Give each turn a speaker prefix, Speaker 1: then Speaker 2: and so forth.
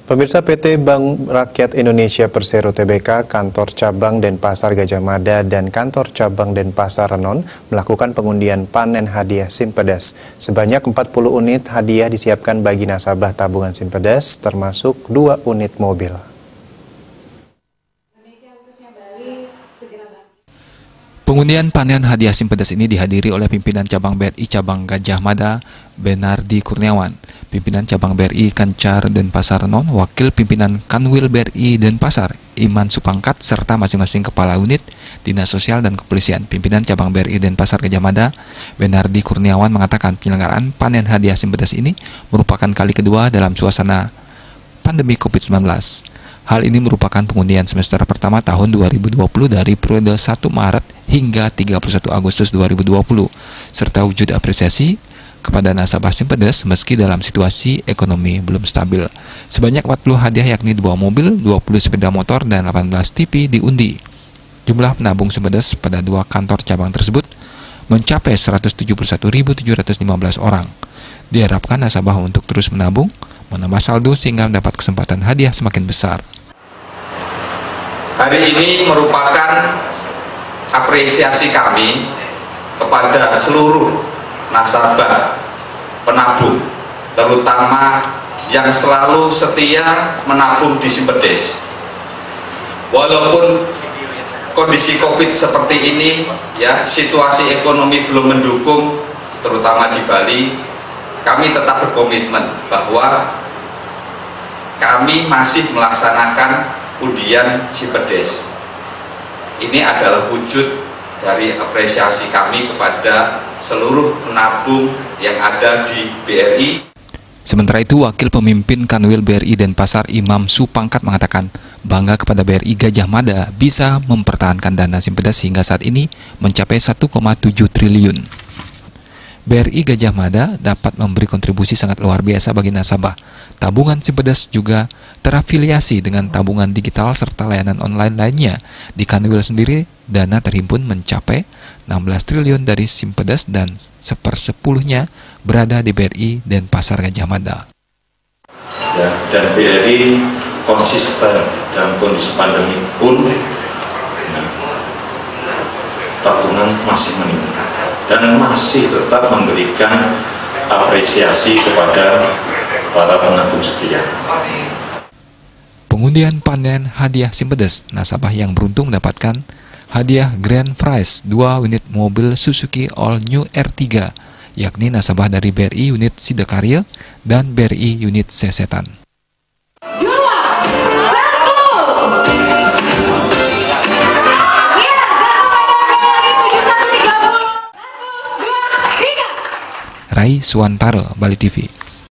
Speaker 1: Pemirsa, PT Bank Rakyat Indonesia Persero Tbk, Kantor Cabang Denpasar Gajah Mada, dan Kantor Cabang Denpasar Renon melakukan pengundian panen hadiah Simpedes. Sebanyak 40 unit hadiah disiapkan bagi nasabah tabungan Simpedes, termasuk 2 unit mobil.
Speaker 2: Pengundian panen hadiah Simpedes ini dihadiri oleh pimpinan cabang BRI Cabang Gajah Mada, Benardi Kurniawan, pimpinan cabang BRI Kancar Denpasar Renon, wakil pimpinan Kanwil BRI Denpasar, Iman Supangkat, serta masing-masing kepala unit, Dinas Sosial dan Kepolisian. Pimpinan cabang BRI Denpasar Gajah Mada, Benardi Kurniawan, mengatakan penyelenggaraan panen hadiah Simpedes ini merupakan kali kedua dalam suasana pandemi COVID-19. Hal ini merupakan pengundian semester pertama tahun 2020 dari periode 1 Maret hingga 31 Agustus 2020, serta wujud apresiasi kepada nasabah Simpedes meski dalam situasi ekonomi belum stabil. Sebanyak 40 hadiah yakni 2 mobil, 20 sepeda motor, dan 18 TV diundi. Jumlah penabung Simpedes pada 2 kantor cabang tersebut mencapai 171.715 orang. Diharapkan nasabah untuk terus menabung, menambah saldo sehingga mendapat kesempatan hadiah semakin besar.
Speaker 3: Hari ini merupakan apresiasi kami kepada seluruh nasabah penabung, terutama yang selalu setia menabung di Simpedes. Walaupun kondisi COVID seperti ini, ya, situasi ekonomi belum mendukung, terutama di Bali, kami tetap berkomitmen bahwa kami masih melaksanakan undian Simpedes. Ini adalah wujud dari apresiasi kami kepada seluruh penabung yang ada di BRI.
Speaker 2: Sementara itu, Wakil Pemimpin Kanwil BRI Denpasar, Imam Supangkat, mengatakan bangga kepada BRI Gajah Mada bisa mempertahankan dana Simpedes hingga saat ini mencapai 1,7 triliun. BRI Gajah Mada dapat memberi kontribusi sangat luar biasa bagi nasabah. Tabungan Simpedes juga terafiliasi dengan tabungan digital serta layanan online lainnya. Di Kanwil sendiri, dana terhimpun mencapai 16 triliun dari Simpedes dan 1/10-nya berada di BRI Denpasar Gajah Mada.
Speaker 4: Ya, dan BRI konsisten dalam kondisi pandemi pun, tabungan masih meningkat dan masih tetap memberikan apresiasi kepada para penabung setia.
Speaker 2: Pengundian panen hadiah Simpedes, nasabah yang beruntung mendapatkan hadiah Grand Prize 2 unit mobil Suzuki All New R3, yakni nasabah dari BRI unit Sidakarya dan BRI unit Sesetan. Rai Suwantara, Bali TV.